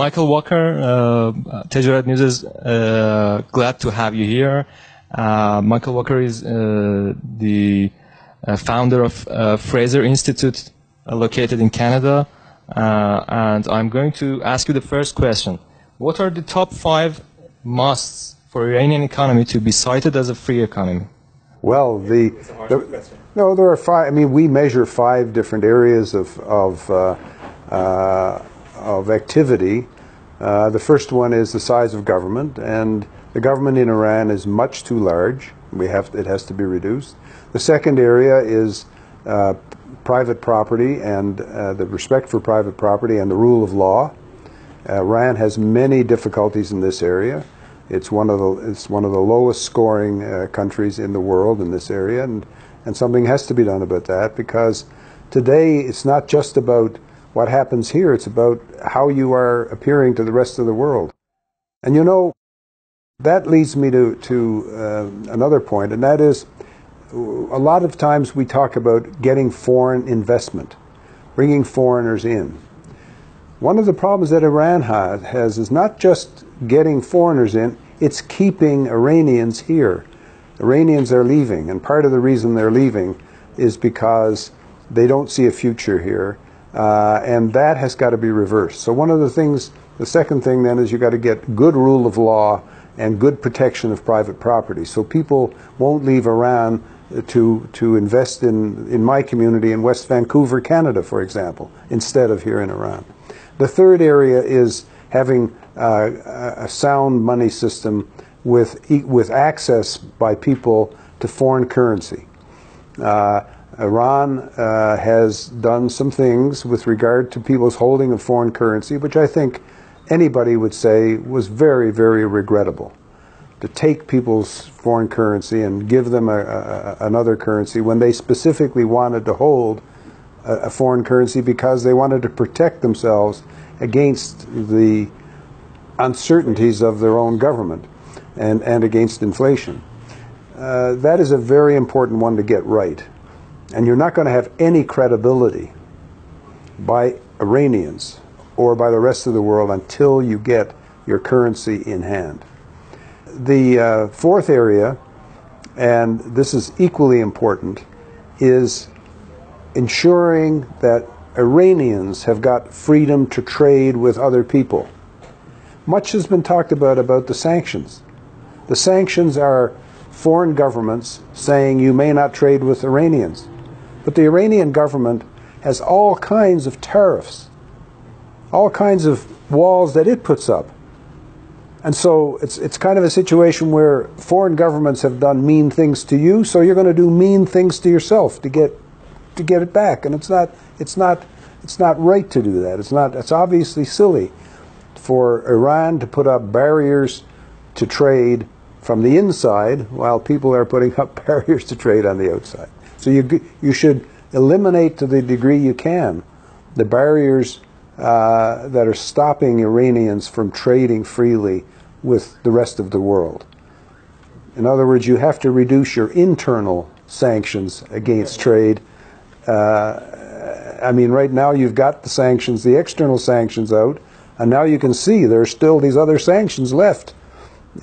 Michael Waker. Tejarat News is glad to have you here. Michael Waker is the founder of Fraser Institute, located in Canada. And I'm going to ask you the first question. What are the top 5 musts for Iranian economy to be cited as a free economy? Well, there are 5. I mean, we measure 5 different areas of activity. The first one is the size of government, and the government in Iran is much too large. It has to be reduced. The second area is private property and the respect for private property and the rule of law. Iran has many difficulties in this area. It's one of the lowest scoring countries in the world in this area, and something has to be done about that, because today it's not just about what happens here, it's about how you are appearing to the rest of the world. And you know, that leads me to another point, and that is, a lot of times we talk about getting foreign investment, bringing foreigners in. One of the problems that Iran has is not just getting foreigners in, it's keeping Iranians here. Iranians are leaving, and part of the reason they're leaving is because they don't see a future here, and that has got to be reversed. So one of the things, the second thing then, is you got to get good rule of law and good protection of private property, so people won't leave Iran to invest in my community in West Vancouver, Canada, for example, instead of here in Iran. The third area is having a sound money system with access by people to foreign currency. Iran has done some things with regard to people's holding of foreign currency, which I think anybody would say was very, very regrettable. To take people's foreign currency and give them another currency when they specifically wanted to hold a foreign currency because they wanted to protect themselves against the uncertainties of their own government and against inflation. That is a very important one to get right. And you're not going to have any credibility by Iranians or by the rest of the world until you get your currency in hand. The fourth area, and this is equally important, is ensuring that Iranians have got freedom to trade with other people. Much has been talked about the sanctions. The sanctions are foreign governments saying you may not trade with Iranians. But the Iranian government has all kinds of tariffs, all kinds of walls that it puts up. And so it's kind of a situation where foreign governments have done mean things to you, so you're going to do mean things to yourself to get it back. And it's not right to do that. It's obviously silly for Iran to put up barriers to trade from the inside while people are putting up barriers to trade on the outside. So you should eliminate to the degree you can the barriers that are stopping Iranians from trading freely with the rest of the world. In other words, you have to reduce your internal sanctions against trade. I mean, right now you've got the sanctions, the external sanctions out, and now you can see there's still these other sanctions left,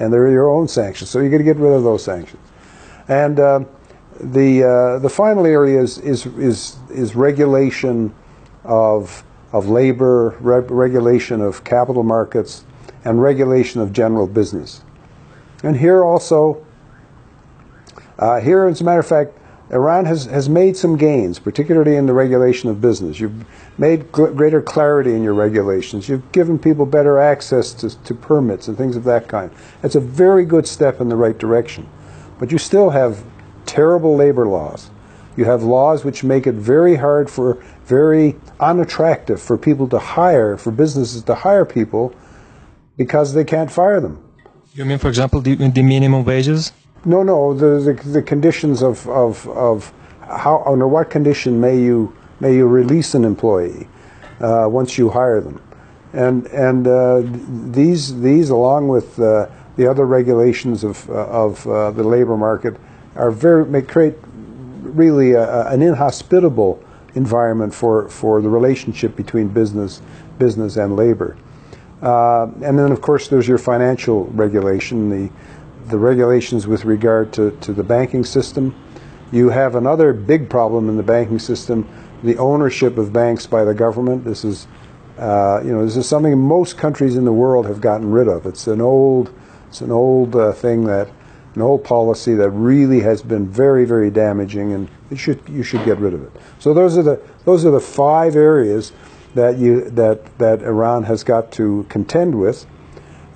and they're your own sanctions. So you've got to get rid of those sanctions. And the final area is regulation of labor, regulation of capital markets, and regulation of general business. And here also, here as a matter of fact, Iran has made some gains, particularly in the regulation of business. You've made greater clarity in your regulations. You've given people better access to permits and things of that kind. That's a very good step in the right direction. But you still have terrible labor laws. You have laws which make it very hard very unattractive for people to hire, for businesses to hire people because they can't fire them. You mean, for example, the minimum wages? No, the conditions of how, under what condition may you release an employee once you hire them, and these along with the other regulations of the labor market are create really an inhospitable environment for the relationship between business and labor. And then, of course, there's your financial regulation, the regulations with regard to the banking system. You have another big problem in the banking system, the ownership of banks by the government. This is, this is something most countries in the world have gotten rid of. It's an old thing, an old policy that really has been very, very damaging, and you should get rid of it. So those are the 5 areas that Iran has got to contend with.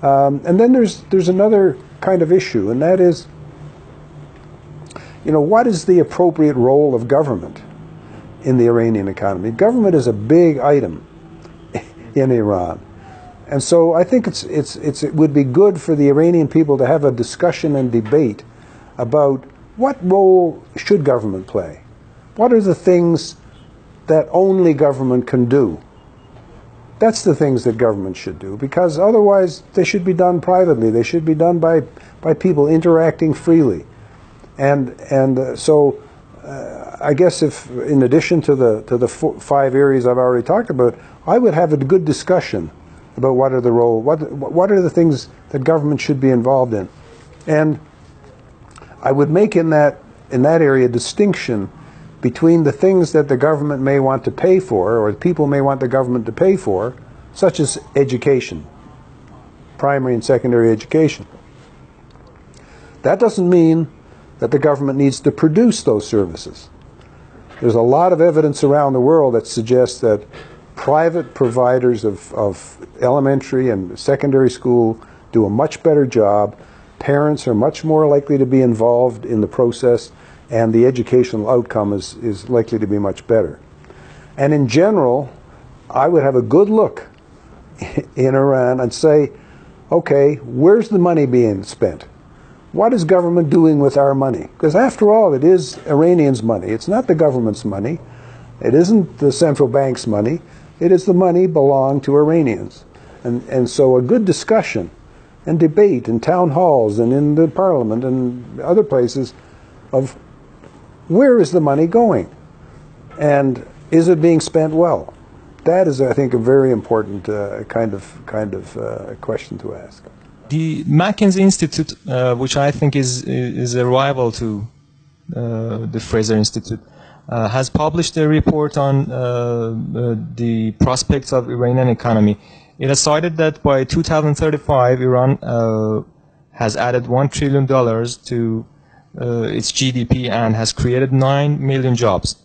And then there's another kind of issue, and that is, what is the appropriate role of government in the Iranian economy? Government is a big item in Iran. And so I think it would be good for the Iranian people to have a discussion and debate about what role should government play? What are the things that only government can do? That's the things that government should do, because otherwise they should be done privately. They should be done by people interacting freely. So I guess if, in addition to the 5 areas I've already talked about, I would have a good discussion about what are the things that government should be involved in, and I would make in that area distinction between the things that the government may want to pay for, or the people may want the government to pay for, such as education, primary and secondary education. That doesn't mean that the government needs to produce those services. There's a lot of evidence around the world that suggests that private providers of elementary and secondary school do a much better job. Parents are much more likely to be involved in the process, and the educational outcome is likely to be much better. And in general, I would have a good look in Iran and say, okay, where's the money being spent? What is government doing with our money? Because after all, it is Iranians' money. It's not the government's money. It isn't the central bank's money. It is the money belonging to Iranians. And so a good discussion and debate in town halls and in the parliament and other places of where is the money going, and is it being spent well? That is, I think, a very important kind of question to ask. The McKinsey Institute, which I think is a rival to the Fraser Institute, has published a report on the prospects of Iranian economy. It has cited that by 2035, Iran has added $1 trillion to its GDP and has created 9 million jobs.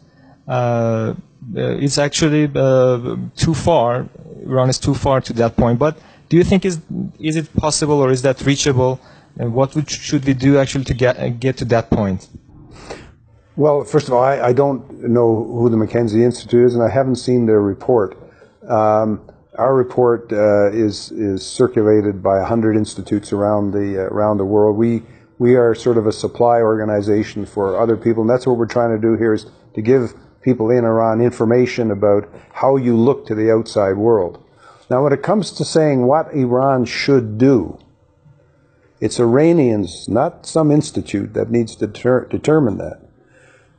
It's actually too far. Iran is too far to that point. But do you think is it possible, or is that reachable? And what should we do actually to get to that point? Well, first of all, I don't know who the McKinsey Institute is, and I haven't seen their report. Our report is circulated by 100 institutes around the world. We are sort of a supply organization for other people, and that's what we're trying to do here, is to give people in Iran information about how you look to the outside world. Now, when it comes to saying what Iran should do, it's Iranians, not some institute, that needs to determine that.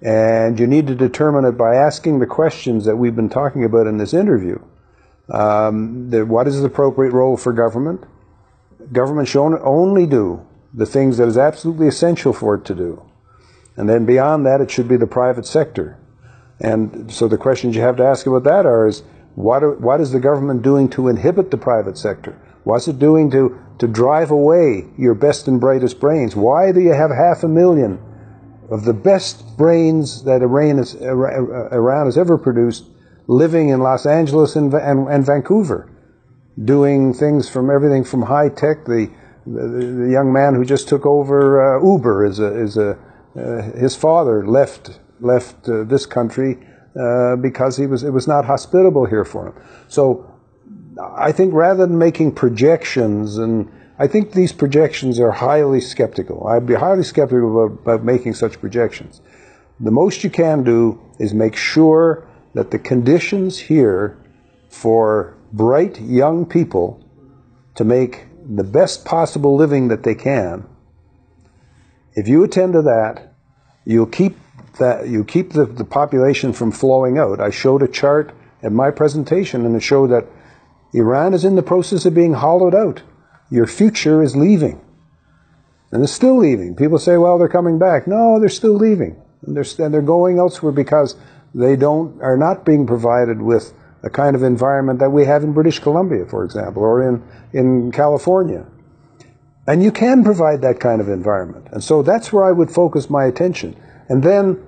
And you need to determine it by asking the questions that we've been talking about in this interview. What is the appropriate role for government? Government should only do the things that is absolutely essential for it to do. And then beyond that, it should be the private sector. And so the questions you have to ask about that is, what is the government doing to inhibit the private sector? What's it doing to drive away your best and brightest brains? Why do you have 500,000 of the best brains that Iran has ever produced living in Los Angeles and Vancouver, doing things from everything from high tech? The young man who just took over Uber his father left this country because it was not hospitable here for him. So I think rather than making projections, and I think these projections are highly skeptical. I'd be highly skeptical about making such projections. The most you can do is make sure that the conditions here for bright young people to make the best possible living that they can, if you attend to that, you keep the population from flowing out. I showed a chart at my presentation, and it showed that Iran is in the process of being hollowed out. Your future is leaving. And it's still leaving. People say, well, they're coming back. No, they're still leaving. And they're going elsewhere because they are not being provided with a kind of environment that we have in British Columbia, for example, or in California. And you can provide that kind of environment. And so that's where I would focus my attention. And then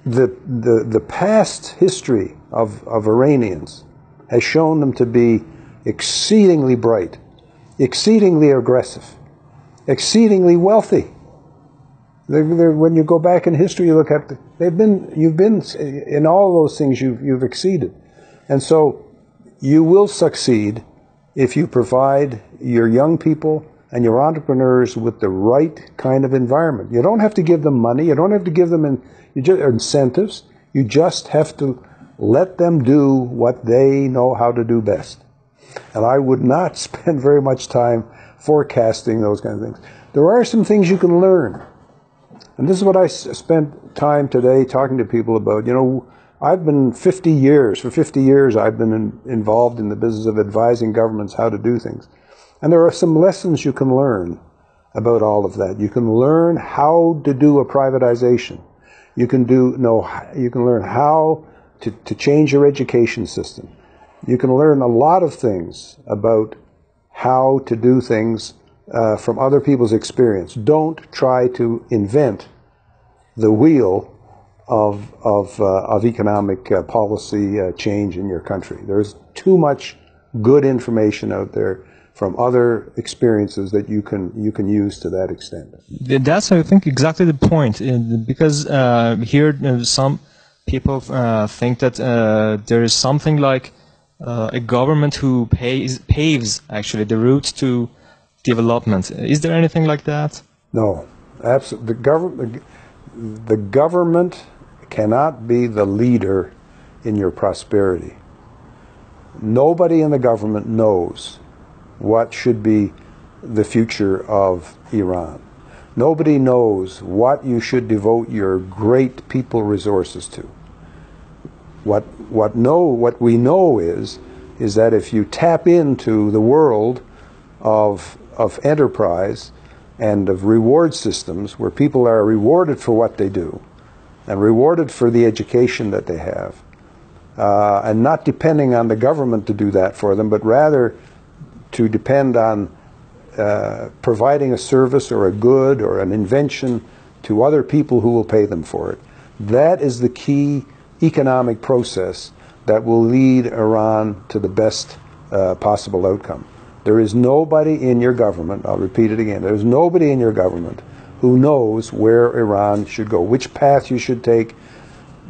the past history of Iranians has shown them to be exceedingly bright, exceedingly aggressive, exceedingly wealthy. When you go back in history, you look at you've been in all those things. You've exceeded, and so you will succeed if you provide your young people and your entrepreneurs with the right kind of environment. You don't have to give them money. You don't have to give them incentives. You just have to let them do what they know how to do best. And I would not spend very much time forecasting those kind of things. There are some things you can learn. And this is what I spent time today talking to people about. You know, I've been for 50 years I've been involved in the business of advising governments how to do things. And there are some lessons you can learn about all of that. You can learn how to do a privatization. You can learn how to change your education system. You can learn a lot of things about how to do things from other people's experience. Don't try to invent the wheel of economic policy change in your country. There's too much good information out there from other experiences that you can use to that extent. That's, I think, exactly the point. Because here some people think that there is something like a government who paves actually the route to development. Is there anything like that? No, absolutely. The government cannot be the leader in your prosperity. Nobody in the government knows what should be the future of Iran. Nobody knows what you should devote your great people resources to. What we know is that if you tap into the world of enterprise and of reward systems where people are rewarded for what they do and rewarded for the education that they have, and not depending on the government to do that for them, but rather to depend on providing a service or a good or an invention to other people who will pay them for it. That is the key economic process that will lead Iran to the best possible outcome. There is nobody in your government, I'll repeat it again, there is nobody in your government who knows where Iran should go, which path you should take.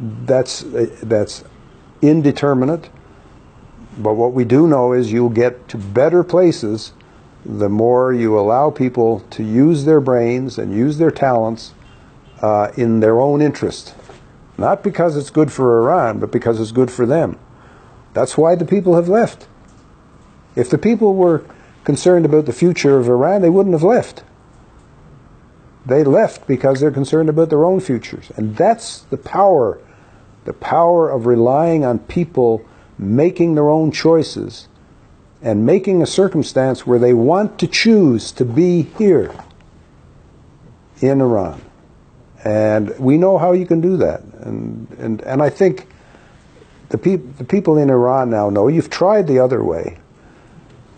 That's indeterminate. But what we do know is you'll get to better places the more you allow people to use their brains and use their talents in their own interest. Not because it's good for Iran, but because it's good for them. That's why the people have left. If the people were concerned about the future of Iran, they wouldn't have left. They left because they're concerned about their own futures. And that's the power of relying on people making their own choices and making a circumstance where they want to choose to be here in Iran. And we know how you can do that. And I think the people in Iran now know you've tried the other way.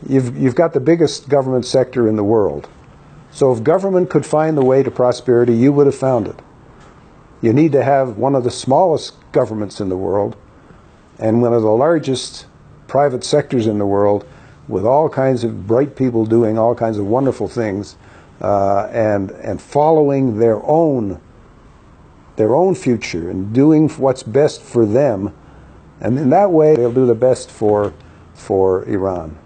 You've got the biggest government sector in the world. So if government could find the way to prosperity, you would have found it. You need to have one of the smallest governments in the world and one of the largest private sectors in the world with all kinds of bright people doing all kinds of wonderful things and following their own future and doing what's best for them. And in that way, they'll do the best for Iran.